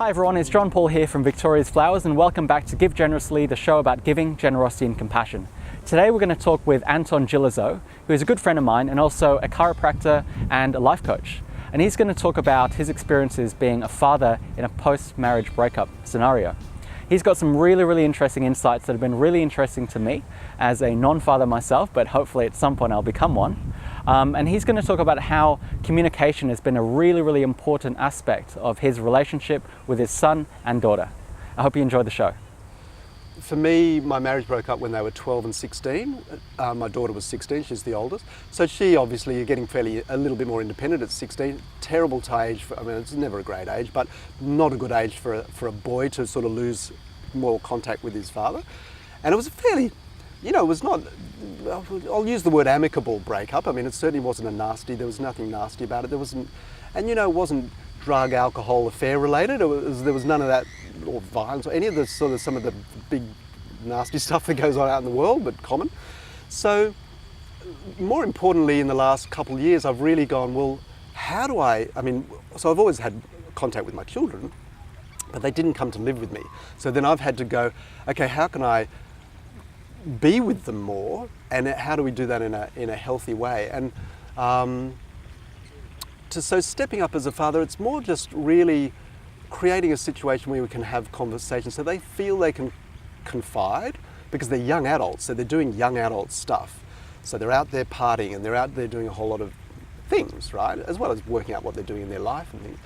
Hi everyone, it's John Paul here from Victoria's Flowers and welcome back to Give Generously, the show about giving, generosity and compassion. Today we're going to talk with Anton Gillezeau, who is a good friend of mine and also a chiropractor and a life coach. And he's going to talk about his experiences being a father in a post-marriage breakup scenario. He's got some really interesting insights that have been really interesting to me as a non-father myself, but hopefully at some point I'll become one. And he's going to talk about how communication has been a really important aspect of his relationship with his son and daughter. I hope you enjoy the show. For me, my marriage broke up when they were 12 and 16. My daughter was 16, she's the oldest. So she obviously getting a little bit more independent at 16. Terrible age, I mean it's never a great age, but not a good age for a boy to sort of lose more contact with his father. And it was a fairly, it was not, I'll use the word amicable breakup. I mean, it certainly wasn't there was nothing nasty about it. There wasn't, and it wasn't drug, alcohol, affair related. There was none of that, or violence, or any of the sort of some of the big nasty stuff that goes on out in the world, but common. So more importantly, in the last couple of years, I've really gone, well, how do so I've always had contact with my children, but they didn't come to live with me. So then I've had to go, okay, how can I be with them more, and how do we do that in a healthy way? And so stepping up as a father, it's more just really creating a situation where we can have conversations so they feel they can confide, because they're young adults, so they're doing young adult stuff. So they're out there partying and they're out there doing a whole lot of things, right? As well as working out what they're doing in their life and things.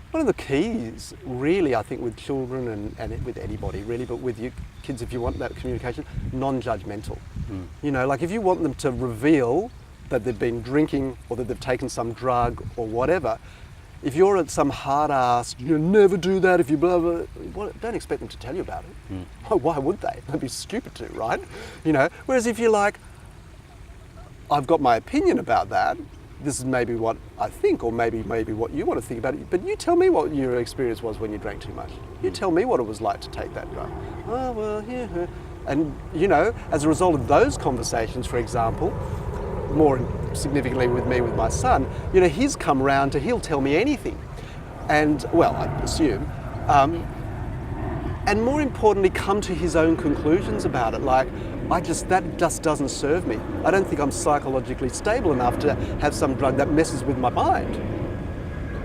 One of the keys, really, I think, with children and with anybody, really, but with your kids, if you want that communication, non-judgmental. Like if you want them to reveal that they've been drinking or that they've taken some drug or whatever, if you're at some hard-ass, you never do that if you blah, blah, well, don't expect them to tell you about it. Why would they? They'd be stupid to, right? Whereas if you're like, I've got my opinion about that, this is maybe what I think, or maybe what you want to think about it, but you tell me what your experience was when you drank too much. You tell me what it was like to take that drug. Oh, well, yeah. And, as a result of those conversations, for example, more significantly with my son, he's come round to, he'll tell me anything. And, well, I assume, and more importantly, come to his own conclusions about it. Like, that just doesn't serve me. I don't think I'm psychologically stable enough to have some drug that messes with my mind.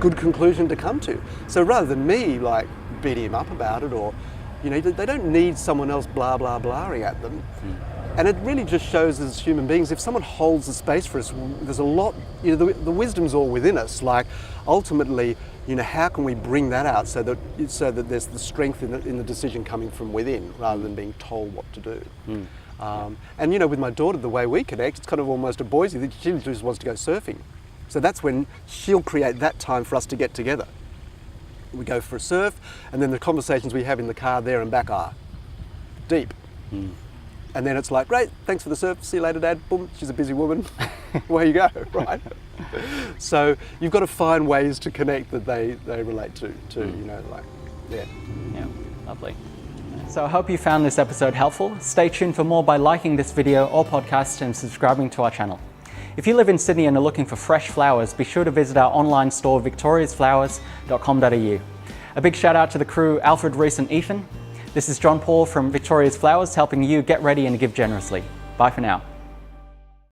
Good conclusion to come to. So rather than me like beating him up about it, or, they don't need someone else blahing at them. And it really just shows as human beings, if someone holds the space for us, there's a lot, the wisdom's all within us. Like ultimately, how can we bring that out so that there's the strength in the decision coming from within rather than being told what to do. And with my daughter, the way we connect, it's kind of almost a boys' thing. She just wants to go surfing. So that's when she'll create that time for us to get together. We go for a surf, and then the conversations we have in the car there and back are deep. And then it's like, great, thanks for the surf, see you later, Dad. Boom, she's a busy woman. Away you go, right? So you've got to find ways to connect that they relate to, yeah. Yeah, lovely. So I hope you found this episode helpful. Stay tuned for more by liking this video or podcast and subscribing to our channel. If you live in Sydney and are looking for fresh flowers, be sure to visit our online store, victoriasflowers.com.au. A big shout out to the crew, Alfred, Reese and Ethan. This is John Paul from Victoria's Flowers, helping you get ready and give generously. Bye for now.